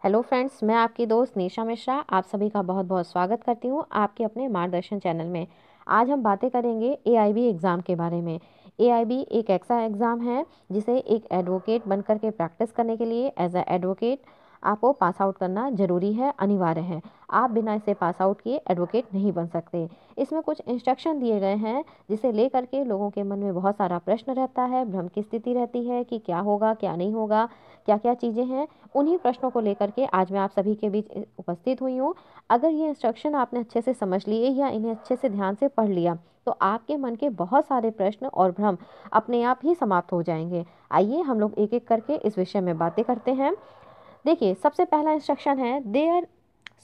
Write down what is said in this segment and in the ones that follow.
Hello friends, मैं आपकी दोस्त निशा मिश्रा आप सभी का बहुत बहुत स्वागत करती हूँ आपके अपने मार्गदर्शन चैनल में। आज हम बातें करेंगे एआईबी एग्ज़ाम के बारे में। एआईबी एक ऐसा एग्ज़ाम है जिसे एक एडवोकेट बनकर के प्रैक्टिस करने के लिए एज अ एडवोकेट आपको पास आउट करना ज़रूरी है, अनिवार्य है। आप बिना इसे पास आउट किए एडवोकेट नहीं बन सकते। इसमें कुछ इंस्ट्रक्शन दिए गए हैं जिसे लेकर के लोगों के मन में बहुत सारा प्रश्न रहता है, भ्रम की स्थिति रहती है कि क्या होगा क्या नहीं होगा, क्या क्या चीज़ें हैं। उन्हीं प्रश्नों को लेकर के आज मैं आप सभी के बीच उपस्थित हुई हूँ। अगर ये इंस्ट्रक्शन आपने अच्छे से समझ लिए या इन्हें अच्छे से ध्यान से पढ़ लिया तो आपके मन के बहुत सारे प्रश्न और भ्रम अपने आप ही समाप्त हो जाएंगे। आइए हम लोग एक एक करके इस विषय में बातें करते हैं। देखिए, सबसे पहला इंस्ट्रक्शन है there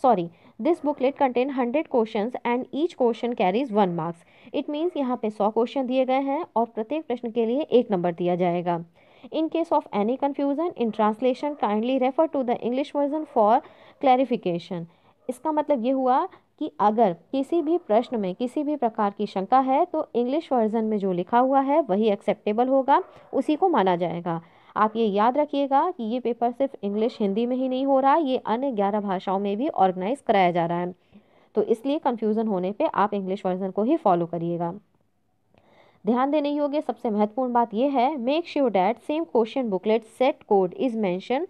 sorry this booklet contain 100 questions and each question carries 1 marks. It means यहाँ पे 100 क्वेश्चन दिए गए हैं और प्रत्येक प्रश्न के लिए 1 नंबर दिया जाएगा। In case of any confusion in translation, kindly refer to the English version for clarification। इसका मतलब ये हुआ कि अगर किसी भी प्रश्न में किसी भी प्रकार की शंका है तो इंग्लिश वर्जन में जो लिखा हुआ है वही एक्सेप्टेबल होगा, उसी को माना जाएगा। आप ये याद रखिएगा कि ये पेपर सिर्फ इंग्लिश हिंदी में ही नहीं हो रहा, ये अन्य 11 भाषाओं में भी ऑर्गेनाइज कराया जा रहा है। तो इसलिए कन्फ्यूज़न होने पे आप इंग्लिश वर्जन को ही फॉलो करिएगा। ध्यान देने योग्य सबसे महत्वपूर्ण बात यह है, make sure that same question booklet set code is mention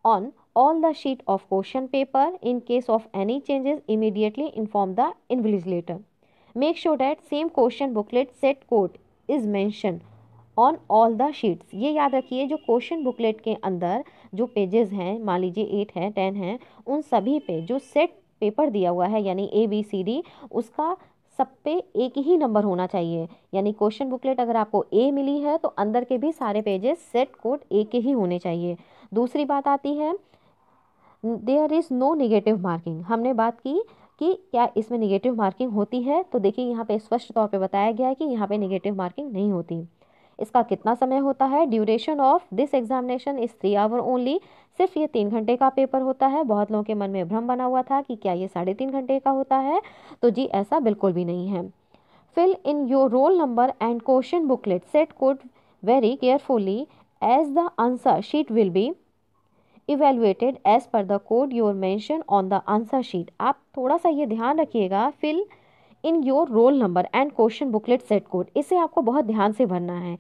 on all the sheet of question paper. In case of any changes, immediately inform the invigilator. Make sure that same question booklet set code is mentioned on all the sheets. ये याद रखिए, जो question booklet के अंदर जो pages हैं, मान लीजिए 8 हैं 10 हैं, उन सभी पे जो सेट पेपर दिया हुआ है यानी ABCD, उसका सब पे एक ही नंबर होना चाहिए। यानी क्वेश्चन बुकलेट अगर आपको A मिली है तो अंदर के भी सारे पेजेस सेट कोड A के ही होने चाहिए। दूसरी बात आती है there is no negative marking. हमने बात की कि क्या इसमें निगेटिव मार्किंग होती है, तो देखिए यहाँ पे स्पष्ट तौर पे बताया गया है कि यहाँ पे निगेटिव मार्किंग नहीं होती। इसका कितना समय होता है, duration of this examination is 3 hour only. सिर्फ ये 3 घंटे का पेपर होता है। बहुत लोगों के मन में भ्रम बना हुआ था कि क्या ये 3.5 घंटे का होता है, तो जी ऐसा बिल्कुल भी नहीं है। Fill in your roll number and question booklet set code very carefully as the answer sheet will be evaluated as per the code your mention on the answer sheet. आप थोड़ा सा ये ध्यान रखिएगा, fill in your roll number and question booklet set code, इसे आपको बहुत ध्यान से भरना है।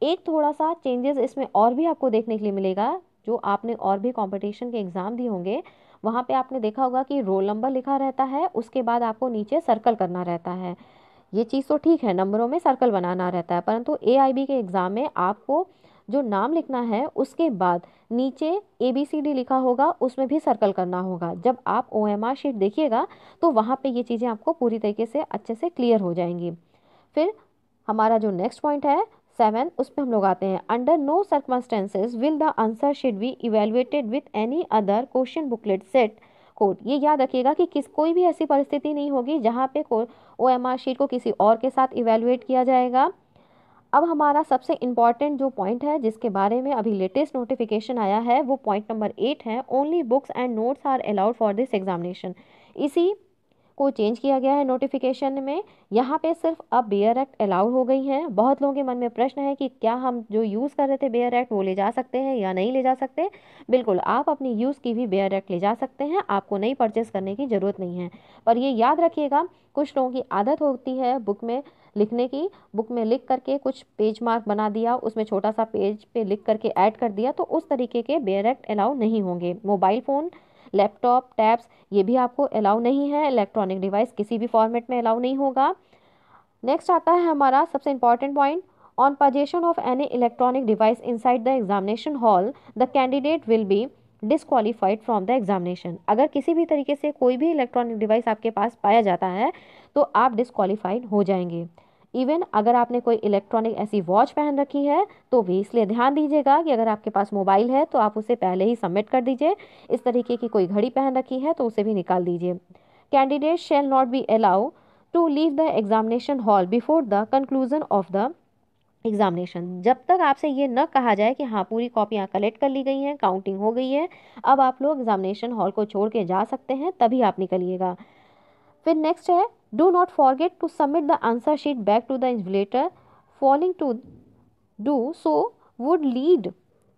एक थोड़ा सा चेंजेस इसमें और भी आपको देखने के लिए मिलेगा। जो आपने और भी कंपटीशन के एग्ज़ाम दिए होंगे वहाँ पे आपने देखा होगा कि रोल नंबर लिखा रहता है, उसके बाद आपको नीचे सर्कल करना रहता है। ये चीज़ तो ठीक है, नंबरों में सर्कल बनाना रहता है, परंतु AIB के एग्ज़ाम में आपको जो नाम लिखना है उसके बाद नीचे ABCD लिखा होगा, उसमें भी सर्कल करना होगा। जब आप OMR शीट देखिएगा तो वहाँ पे ये चीज़ें आपको पूरी तरीके से अच्छे से क्लियर हो जाएंगी। फिर हमारा जो नेक्स्ट पॉइंट है 7, उस पर हम लोग आते हैं। Under no circumstances will the answer sheet be evaluated with any other question booklet set code. ये याद रखिएगा कि कोई भी ऐसी परिस्थिति नहीं होगी जहाँ पे OMR शीट को किसी और के साथ इवेल्युएट किया जाएगा। अब हमारा सबसे इम्पॉर्टेंट जो पॉइंट है जिसके बारे में अभी लेटेस्ट नोटिफिकेशन आया है वो पॉइंट नंबर 8 है, only books and notes are allowed for this examination. इसी को चेंज किया गया है नोटिफिकेशन में। यहाँ पे सिर्फ अब बेयर एक्ट अलाउड हो गई हैं। बहुत लोगों के मन में प्रश्न है कि क्या हम जो यूज़ कर रहे थे बेयर एक्ट वो ले जा सकते हैं या नहीं ले जा सकते। बिल्कुल, आप अपनी यूज़ की भी बेयर एक्ट ले जा सकते हैं, आपको नई परचेस करने की ज़रूरत नहीं है। पर ये याद रखिएगा, कुछ लोगों की आदत होती है बुक में लिखने की, बुक में लिख करके कुछ पेज मार्क बना दिया, उसमें छोटा सा पेज पे लिख करके ऐड कर दिया, तो उस तरीके के बेयर एक्ट अलाउ नहीं होंगे। मोबाइल फ़ोन, लैपटॉप, टैब्स ये भी आपको अलाउ नहीं है। इलेक्ट्रॉनिक डिवाइस किसी भी फॉर्मेट में अलाउ नहीं होगा। नेक्स्ट आता है हमारा सबसे important point, on possession of any electronic device inside the examination hall the candidate will be disqualified from the examination. अगर किसी भी तरीके से कोई भी इलेक्ट्रॉनिक डिवाइस आपके पास पाया जाता है तो आप डिस्क्वालीफाइड हो जाएंगे। इवन अगर आपने कोई इलेक्ट्रॉनिक ऐसी वॉच पहन रखी है तो भी, इसलिए ध्यान दीजिएगा कि अगर आपके पास मोबाइल है तो आप उसे पहले ही सबमिट कर दीजिए। इस तरीके की कोई घड़ी पहन रखी है तो उसे भी निकाल दीजिए। Candidate shall not be allow to leave the examination hall before the conclusion of the examination. जब तक आपसे ये न कहा जाए कि हाँ पूरी कॉपियाँ कलेक्ट कर ली गई हैं, काउंटिंग हो गई है, अब आप लोग एग्जामिनेशन हॉल को छोड़ के जा सकते हैं, तभी आप निकलिएगा। फिर नेक्स्ट है, do not forget to submit the answer sheet back to the invigilator. Falling to do so would lead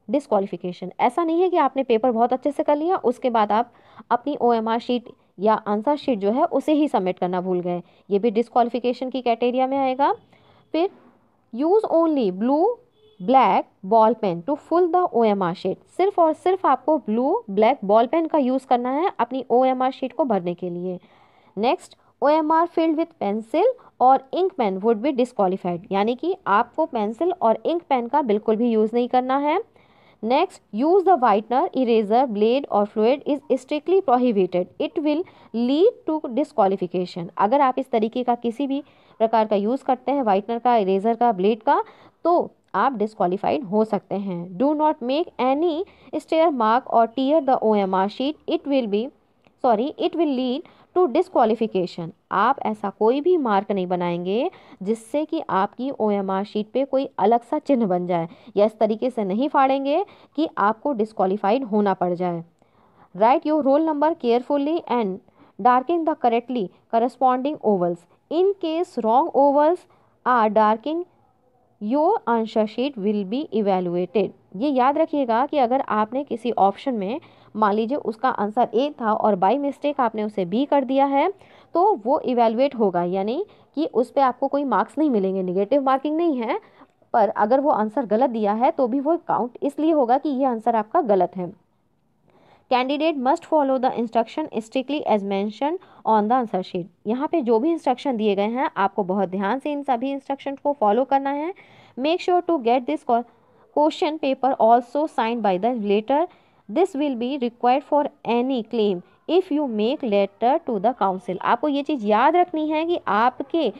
disqualification. ऐसा नहीं है कि आपने पेपर बहुत अच्छे से कर लिया उसके बाद आप अपनी OMR शीट या आंसर शीट जो है उसे ही सबमिट करना भूल गए, ये भी डिस्क्वालिफिकेशन की कैटेरिया में आएगा। फिर use only blue black ball pen to full the OMR sheet, सिर्फ और सिर्फ आपको ब्लू ब्लैक बॉल पेन का यूज़ करना है अपनी OMR शीट को भरने के लिए। Next, OMR filled with pencil और ink pen would be disqualified, यानी कि आपको पेंसिल और इंक पेन का बिल्कुल भी यूज़ नहीं करना है। Next, use the whitener eraser blade और fluid is strictly prohibited, it will lead to disqualification. अगर आप इस तरीके का किसी भी प्रकार का यूज़ करते हैं, वाइटनर का, इरेजर का, ब्लेड का, तो आप डिस्क्वालिफाइड हो सकते हैं। Do not make any stray mark और tear the OMR sheet, it will lead to disqualification. आप ऐसा कोई भी मार्क नहीं बनाएंगे जिससे कि आपकी OMR शीट पे कोई अलग सा चिन्ह बन जाए, या इस तरीके से नहीं फाड़ेंगे कि आपको डिस्क्वालिफाइड होना पड़ जाए। Write your roll number carefully and darking the correctly corresponding ovals, in case wrong ovals are darking your answer sheet will be evaluated. ये याद रखिएगा कि अगर आपने किसी ऑप्शन में मान लीजिए उसका आंसर ए था और बाय मिस्टेक आपने उसे बी कर दिया है तो वो इवेलुएट होगा, यानी कि उस पर आपको कोई मार्क्स नहीं मिलेंगे, निगेटिव मार्किंग नहीं है, पर अगर वो आंसर गलत दिया है तो भी वो काउंट इसलिए होगा कि ये आंसर आपका गलत है। Candidate must follow the instruction strictly as mention on the answer sheet. यहाँ पे जो भी इंस्ट्रक्शन दिए गए हैं आपको बहुत ध्यान से इन सभी इंस्ट्रक्शन को फॉलो करना है। Make sure to get this question paper also signed by the letter, this will be required for any claim if you make later to the council. आपको ये चीज़ याद रखनी है कि आपके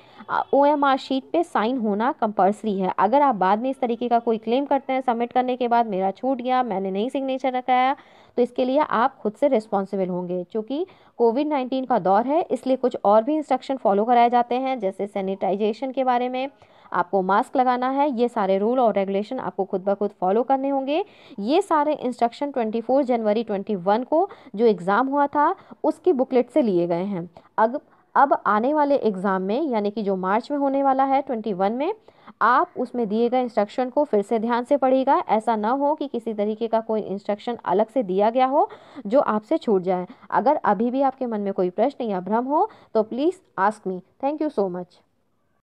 OMR शीट पे साइन होना कंपलसरी है। अगर आप बाद में इस तरीके का कोई क्लेम करते हैं सबमिट करने के बाद, मेरा छूट गया, मैंने नहीं सिग्नेचर रखाया, तो इसके लिए आप खुद से रिस्पॉन्सिबल होंगे। क्योंकि कोविड-19 का दौर है इसलिए कुछ और भी इंस्ट्रक्शन फॉलो कराए जाते हैं, जैसे सैनिटाइजेशन के बारे में, आपको मास्क लगाना है, ये सारे रूल और रेगुलेशन आपको खुद ब खुद फॉलो करने होंगे। ये सारे इंस्ट्रक्शन 24 जनवरी 21 को जो एग्ज़ाम हुआ था उसकी बुकलेट से लिए गए हैं। अब आने वाले एग्ज़ाम में, यानी कि जो मार्च में होने वाला है 21 में, आप उसमें दिए गए इंस्ट्रक्शन को फिर से ध्यान से पढ़िएगा। ऐसा ना हो कि किसी तरीके का कोई इंस्ट्रक्शन अलग से दिया गया हो जो आपसे छूट जाए। अगर अभी भी आपके मन में कोई प्रश्न या भ्रम हो तो please ask me. Thank you so much.